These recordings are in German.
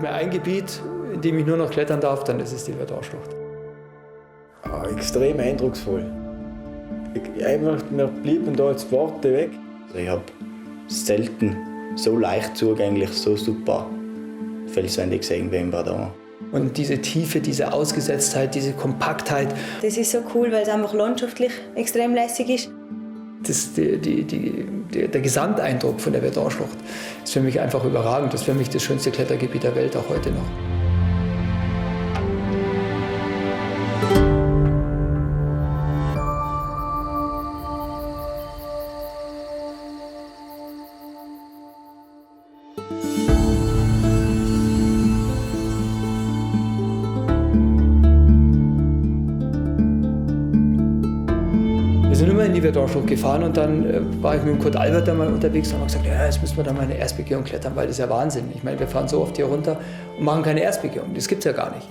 mir ein Gebiet, in dem ich nur noch klettern darf, dann ist es die Verdun-Schlucht. Extrem eindrucksvoll. Mir blieben da jetzt Worte weg. Ich habe selten so leicht zugänglich, so super Felswände gesehen wie in Verdun. Und diese Tiefe, diese Ausgesetztheit, diese Kompaktheit. Das ist so cool, weil es einfach landschaftlich extrem lässig ist. Der Gesamteindruck von der Verdun-Schlucht ist für mich einfach überragend. Das ist für mich das schönste Klettergebiet der Welt, auch heute noch. Wir sind immer in die Verdun-Schlucht gefahren und dann war ich mit dem Kurt Albert da mal unterwegs und haben gesagt, ja, jetzt müssen wir da mal eine Erstbegehung klettern, weil das ist ja Wahnsinn. Ich meine, wir fahren so oft hier runter und machen keine Erstbegehung, das gibt's ja gar nicht.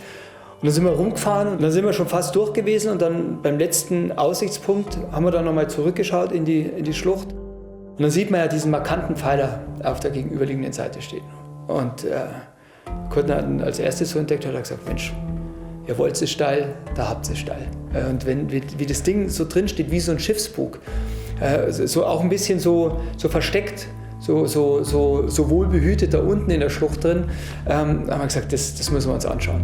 Und dann sind wir rumgefahren und dann sind wir schon fast durch gewesen und dann beim letzten Aussichtspunkt haben wir dann nochmal zurückgeschaut in die Schlucht. Und dann sieht man ja diesen markanten Pfeiler auf der gegenüberliegenden Seite stehen. Und Kurt hat als erstes so entdeckt, hat er gesagt, Mensch, ihr wollt es steil, da habt ihr es steil. Und wie das Ding so drin steht, wie so ein Schiffsbug, so auch ein bisschen so versteckt, so wohlbehütet da unten in der Schlucht drin, haben wir gesagt, das müssen wir uns anschauen.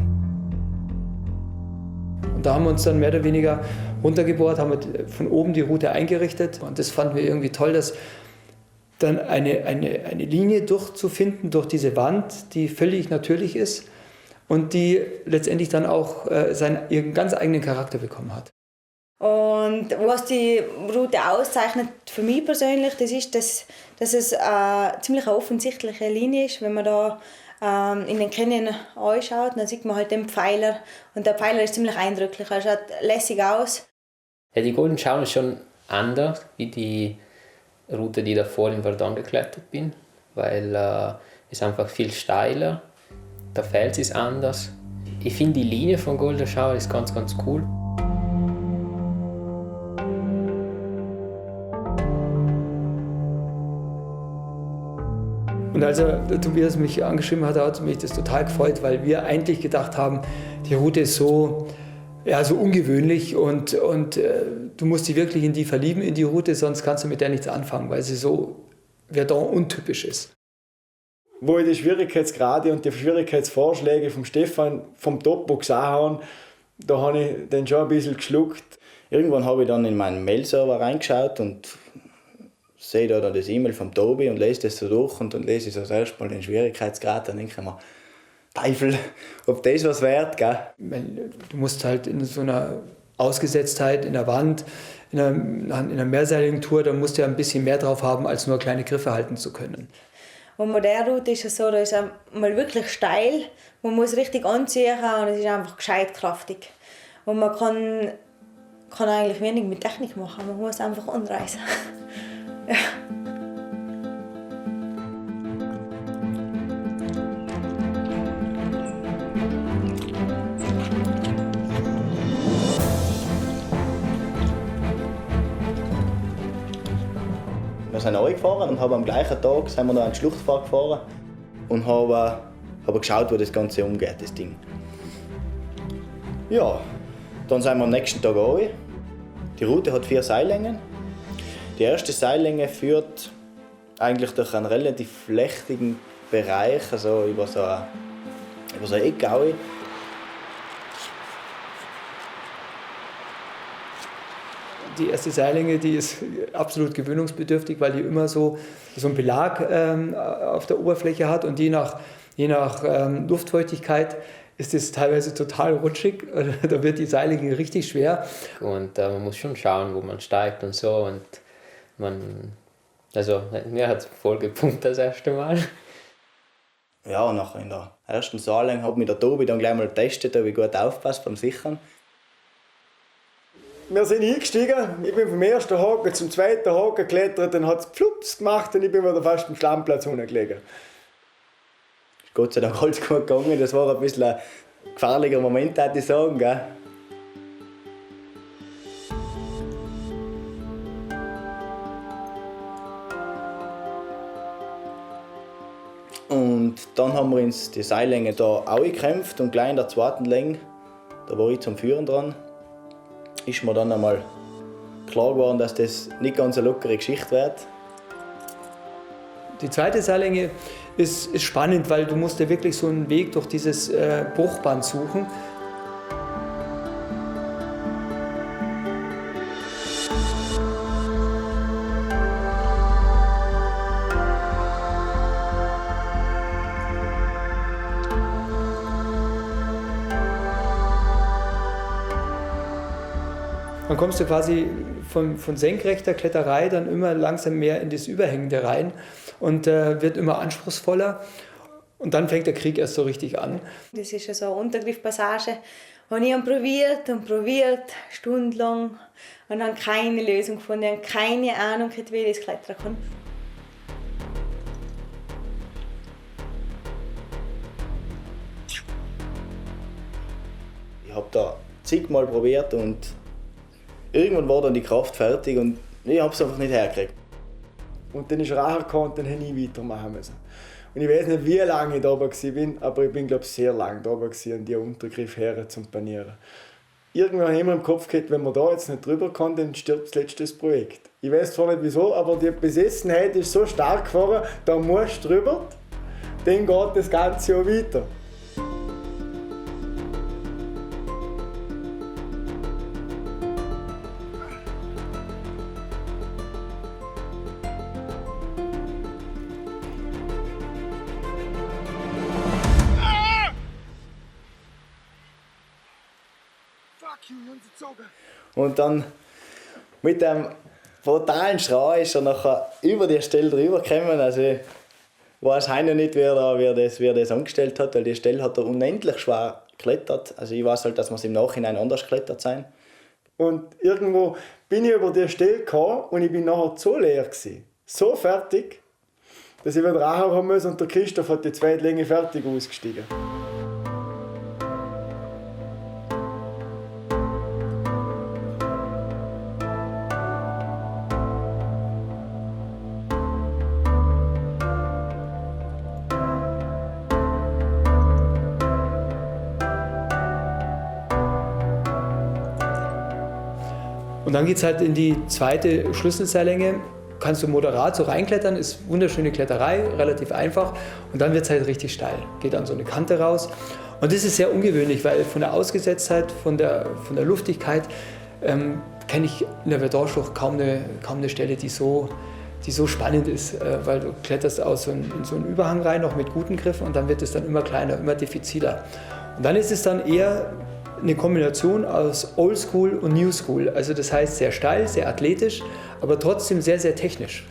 Und da haben wir uns dann mehr oder weniger runtergebohrt, haben wir von oben die Route eingerichtet und das fanden wir irgendwie toll, dass dann eine Linie durchzufinden durch diese Wand, die völlig natürlich ist, und die letztendlich dann auch ihren ganz eigenen Charakter bekommen hat. Und was die Route auszeichnet für mich persönlich, das ist, dass es ziemlich eine offensichtliche Linie ist. Wenn man da in den Canyon anschaut, dann sieht man halt den Pfeiler. Und der Pfeiler ist ziemlich eindrücklich, er schaut lässig aus. Ja, die Golden Shaun ist schon anders wie die Route, die ich davor in Verdun geklettert bin, weil es einfach viel steiler. Der Fels ist anders. Ich finde die Linie von Golden Shaun ist ganz, ganz cool. Und als Tobias mich angeschrieben hat, hat mich das total gefreut, weil wir eigentlich gedacht haben, die Route ist so ungewöhnlich und du musst dich wirklich in die verlieben, in die Route, sonst kannst du mit der nichts anfangen, weil sie so Verdun untypisch ist. Wo ich die Schwierigkeitsgrade und die Schwierigkeitsvorschläge vom Stefan vom Topo gesehen habe, da habe ich den schon ein bisschen geschluckt. Irgendwann habe ich dann in meinen Mail-Server reingeschaut und sehe da dann das E-Mail vom Tobi und lese das so durch und dann lese ich so erst mal den Schwierigkeitsgrad, dann denke ich mir, Teufel, ob das was wert, gell? Du musst halt in so einer Ausgesetztheit in der Wand, in einer mehrseiligen Tour, da musst du ja ein bisschen mehr drauf haben, als nur kleine Griffe halten zu können. Und bei der Route ist es so, da ist es mal wirklich steil, man muss richtig anziehen und es ist einfach gescheit kraftig. Und man kann eigentlich wenig mit Technik machen, man muss einfach anreisen. Ja. Wir sind angefahren und haben am gleichen Tag sind wir noch an die Schluchtfahrt gefahren und haben geschaut, wo das Ganze umgeht, das Ding. Ja, dann sind wir am nächsten Tag an. Die Route hat 4 Seillängen. Die erste Seillänge führt eigentlich durch einen relativ flächigen Bereich, also über so eine Ecke. Die erste Seillänge, die ist absolut gewöhnungsbedürftig, weil die immer so einen Belag auf der Oberfläche hat und je nach Luftfeuchtigkeit ist es teilweise total rutschig. Da wird die Seillänge richtig schwer. Und man muss schon schauen, wo man steigt und so. Und mir hat es voll gepumpt das erste Mal. Ja, und nachher in der ersten Seillänge hat mich der Tobi dann gleich mal getestet, ob ich gut aufpasst beim Sichern. Wir sind eingestiegen, ich bin vom ersten Haken zum zweiten Haken geklettert, dann hat es Pflups gemacht und ich bin wieder fast am Stammplatz gelegen. Gott sei Dank alles gut gegangen, das war ein bisschen ein gefährlicher Moment, würde ich sagen. Gell? Und dann haben wir uns die Seillänge da auch gekämpft und gleich in der zweiten Länge, da war ich zum Führen dran, ist mir dann einmal klar geworden, dass das nicht ganz eine lockere Geschichte wird. Die zweite Seillänge ist spannend, weil du musst dir wirklich so einen Weg durch dieses Bruchband suchen. Dann kommst du quasi von senkrechter Kletterei dann immer langsam mehr in das Überhängende rein und wird immer anspruchsvoller. Und dann fängt der Krieg erst so richtig an. Das ist so eine Untergriffpassage, die ich probiert, stundenlang. Und dann keine Lösung gefunden, ich habe keine Ahnung, wie ich das klettern kann. Ich habe da zigmal probiert und irgendwann war dann die Kraft fertig und ich habe es einfach nicht hergekriegt. Und dann ist Rache gekommen und dann musste ich weitermachen müssen. Und ich weiß nicht, wie lange ich da oben war, aber ich bin, glaube ich, sehr lange da oben, um die Untergriff her zu panieren. Irgendwann habe ich immer im Kopf gehabt, wenn man da jetzt nicht drüber kann, dann stirbt das letzte Projekt. Ich weiß zwar nicht wieso, aber die Besessenheit ist so stark geworden, da musst du drüber, dann geht das ganze Jahr weiter. Und dann mit dem brutalen Schrei ist er nachher über die Stelle drüber gekommen. Also ich weiß heute nicht, wer das angestellt hat, weil die Stelle hat er unendlich schwer geklettert. Also ich weiß halt, dass wir es im Nachhinein anders geklettert sind. Und irgendwo bin ich über die Stelle gekommen und ich bin nachher so leer gewesen, so fertig, dass ich wieder anhauen musste und der Christoph hat die zweite Länge fertig ausgestiegen. Und dann geht es halt in die zweite Schlüsselseillänge. Kannst du moderat so reinklettern, ist wunderschöne Kletterei, relativ einfach. Und dann wird es halt richtig steil, geht an so eine Kante raus. Und das ist sehr ungewöhnlich, weil von der Ausgesetztheit, von der Luftigkeit kenne ich in der Verdorschlucht kaum eine Stelle, die so spannend ist, weil du kletterst in so einen Überhang rein, noch mit guten Griffen, und dann wird es dann immer kleiner, immer diffiziler. Und dann ist es dann eher eine Kombination aus Old School und New School. Also das heißt sehr steil, sehr athletisch, aber trotzdem sehr, sehr technisch.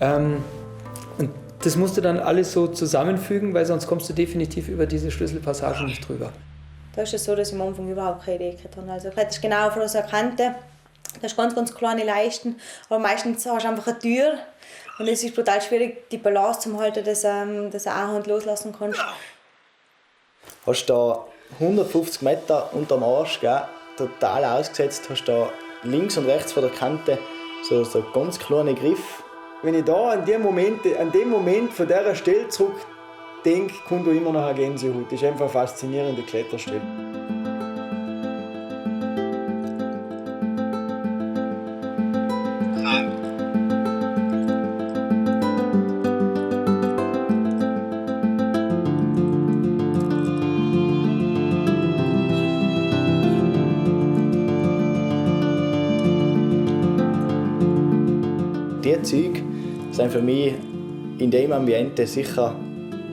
Und das musst du dann alles so zusammenfügen, weil sonst kommst du definitiv über diese Schlüsselpassage nicht drüber. Da ist es so, dass ich am Anfang überhaupt keine Idee hatte. Also du kletterst genau vor so einer Kante, da hast ganz, ganz kleine Leisten, aber meistens hast du einfach eine Tür und es ist brutal schwierig, die Balance zu halten, dass du eine Hand loslassen kannst. Hast da 150 Meter unterm Arsch, gell, total ausgesetzt, hast da links und rechts von der Kante so ganz kleine Griff. Wenn ich da an dem Moment von dieser Stelle zurück denke, kommt da immer noch eine Gänsehaut. Das ist einfach eine faszinierende Kletterstelle. Die Züge sind für mich in dem Ambiente sicher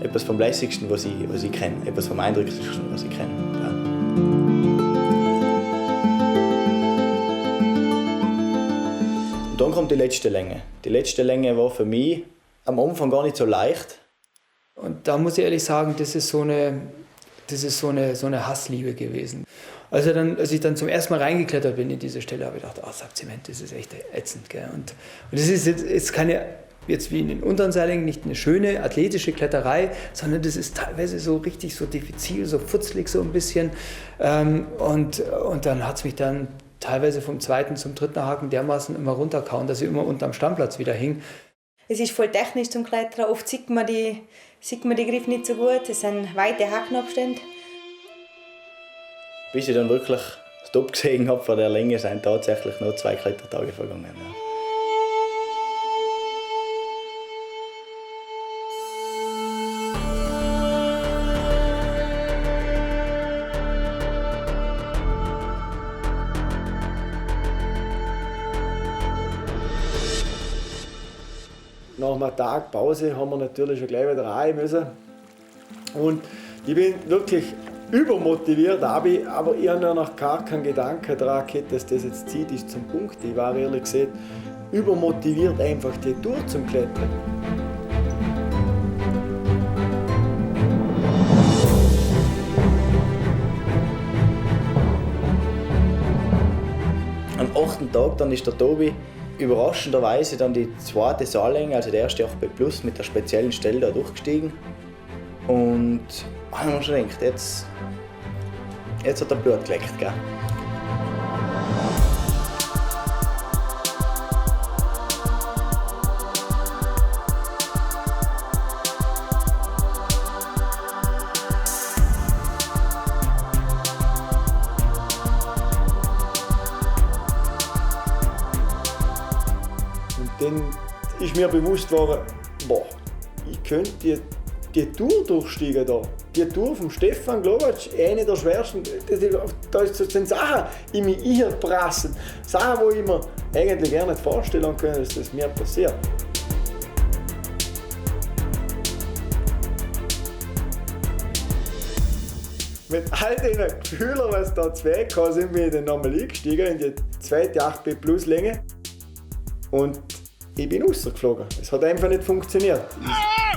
etwas vom Lässigsten, was ich kenne, etwas vom Eindrücklichsten, was ich kenne. Ja. Und dann kommt die letzte Länge. Die letzte Länge war für mich am Anfang gar nicht so leicht. Und da muss ich ehrlich sagen, das ist so eine Hassliebe gewesen. Als ich dann zum ersten Mal reingeklettert bin in diese Stelle, habe ich gedacht, sagt Zement, das ist echt ätzend. Gell? Und das ist keine, jetzt wie in den unteren Seillängen, nicht eine schöne athletische Kletterei, sondern das ist teilweise so richtig so diffizil, so futzlig so ein bisschen. Und dann hat es mich dann teilweise vom zweiten zum dritten Haken dermaßen immer runtergehauen, dass ich immer unterm Stammplatz wieder hing. Es ist voll technisch zum Klettern. Oft sieht man die Griffe nicht so gut. Es sind weite Hackenabstände. Bis ich dann wirklich das Top gesehen habe von der Länge, sind tatsächlich noch 2 Klettertage vergangen. Ja. Nach einem Tag Pause haben wir natürlich schon gleich wieder rein müssen. Und ich bin wirklich übermotiviert, aber ich habe ja noch gar keinen Gedanken daran gehabt, dass das jetzt Zeit ist zum Punkt. Ich war ehrlich gesagt übermotiviert, einfach die Tour zum Klettern. Am 8. Tag dann ist der Tobi überraschenderweise dann die 2. Saallänge, also der erste 8B Plus mit der speziellen Stelle da durchgestiegen. Und ich habe mir schon gedacht, jetzt hat er Blut geleckt. Gell? Und dann ist mir bewusst geworden, boah, ich könnte die Tour durchsteigen da. Die Tour vom Stefan Glowacz, eine der schwersten. Da sind Sachen in mich eingeprasselt. Sachen, die ich mir eigentlich gar nicht vorstellen kann, dass das mir passiert. Mit all den Gefühlen, was da zu Weg kam, sind wir dann nochmal eingestiegen in die 2. 8B Plus Länge. Und ich bin rausgeflogen. Es hat einfach nicht funktioniert.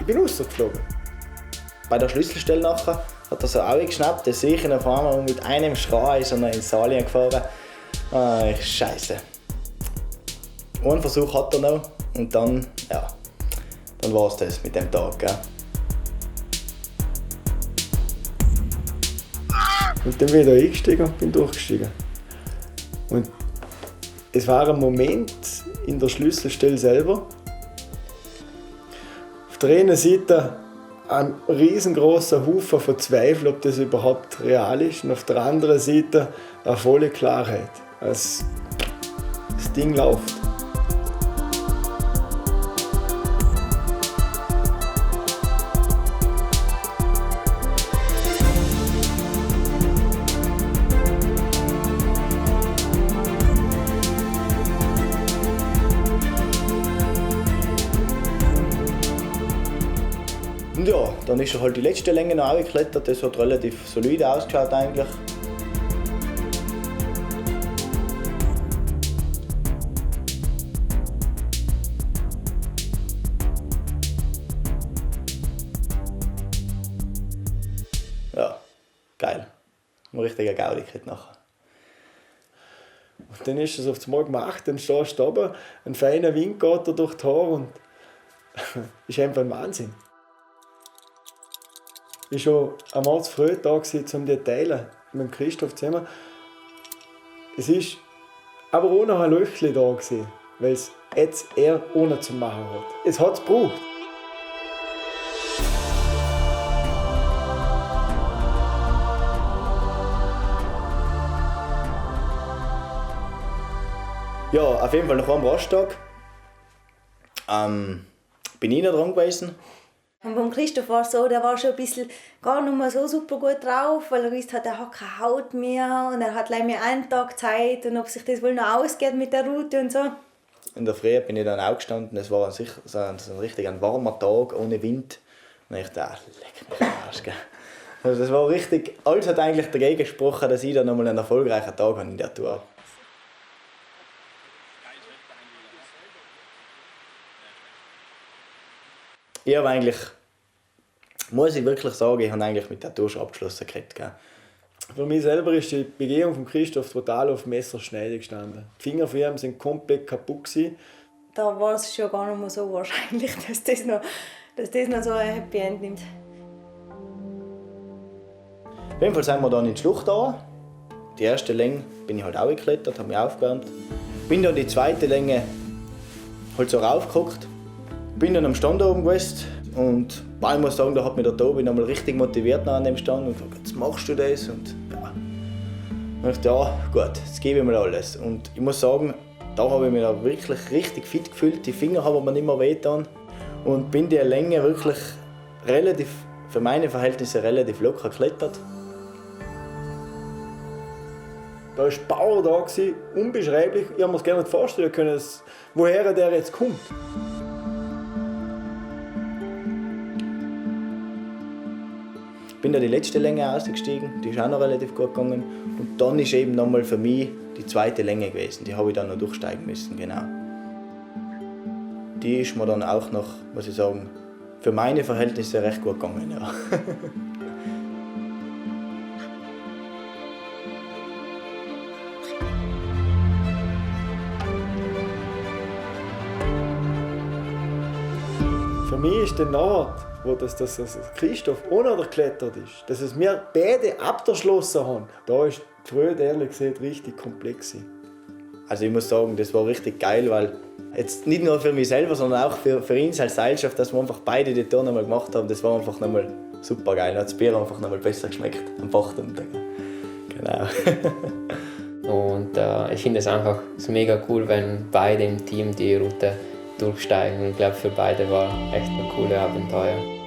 Ich bin rausgeflogen. Bei der Schlüsselstelle nachher hat er so auch geschnappt, da sehe ich ihn auf einmal und mit einem Schrei ist er noch ins Saal gefahren. Scheiße. Einen Versuch hat er noch und dann war es das mit dem Tag. Gell? Und dann bin ich da eingestiegen und bin durchgestiegen. Und es war ein Moment in der Schlüsselstelle selber. Auf der einen Seite ein riesengroßer Haufen von Zweifel, ob das überhaupt real ist. Und auf der anderen Seite eine volle Klarheit. Das Ding läuft. Und ja, dann ist er halt die letzte Länge noch geklettert. Das hat relativ solide ausgeschaut eigentlich. Ja, geil. Ein richtiger Gaudi nachher. Und dann ist es auf einmal gemacht, dann stehst du oben, ein feiner Wind geht da durch die Haare und ist einfach ein Wahnsinn. Ich war schon einmal zu früh da, um die zu teilen mit Christoph zusammen. Es war aber auch noch ein Löchchen da, weil es jetzt er ohne zu machen hat. Es hat es gebraucht. Ja, auf jeden Fall nach einem Rasttag bin ich noch dran gewesen. Und beim Christoph war es so, der war schon ein bisschen gar nicht mehr so super gut drauf, weil er gewusst hat, er hat keine Haut mehr und er hat leider mehr einen Tag Zeit und ob sich das wohl noch ausgeht mit der Route und so. In der Früh bin ich dann aufgestanden, es war ein richtig warmer Tag, ohne Wind. Und ich dachte, leck mich am Arsch. Gell. Also das war richtig, alles hat eigentlich dagegen gesprochen, dass ich dann nochmal einen erfolgreichen Tag habe in der Tour. Ich habe eigentlich, muss ich wirklich sagen, ich habe eigentlich mit der Tour schon abgeschlossen gehabt. Für mich selber ist die Begehung von Christoph total auf Messerschneide gestanden. Die Finger von ihm sind komplett kaputt gewesen. Da war es schon gar nicht mehr so wahrscheinlich, dass das noch so ein Happy End nimmt. Auf jeden Fall sind wir dann in die Schlucht da. Die erste Länge bin ich halt auch geklettert, habe mich aufgewärmt. Bin dann die zweite Länge halt so raufgeguckt. Bin dann am Stand oben gewesen und ich muss sagen, da hat mich der Tobi nochmal richtig motiviert an dem Stand und gesagt, jetzt machst du das und ja. Und ich dachte, ja gut, jetzt gebe ich mir alles. Und ich muss sagen, da habe ich mich da wirklich richtig fit gefühlt, die Finger haben mir nicht mehr wehgetan und bin die Länge wirklich relativ, für meine Verhältnisse relativ locker geklettert. Da war Power da, unbeschreiblich. Ich habe mir das gar nicht vorstellen können, woher der jetzt kommt. Ich bin da die letzte Länge ausgestiegen, die ist auch noch relativ gut gegangen. Und dann ist eben nochmal für mich die zweite Länge gewesen, die habe ich dann noch durchsteigen müssen, genau. Die ist mir dann auch noch, muss ich sagen, für meine Verhältnisse recht gut gegangen, ja. Für mich ist der Naht, wo das Christoph ohne geklettert ist, dass es wir beide abgeschlossen haben, da ist die Freude ehrlich gesagt richtig komplex. Also ich muss sagen, das war richtig geil, weil jetzt nicht nur für mich selber, sondern auch für uns als Seilschaft, dass wir einfach beide die Tour nochmal gemacht haben, das war einfach nochmal super geil. Da hat das Bier einfach nochmal besser geschmeckt am Bachtunter. Genau. Und ich finde es einfach mega cool, wenn beide im Team die Route durchsteigen. Ich glaube, für beide war echt ein cooles Abenteuer.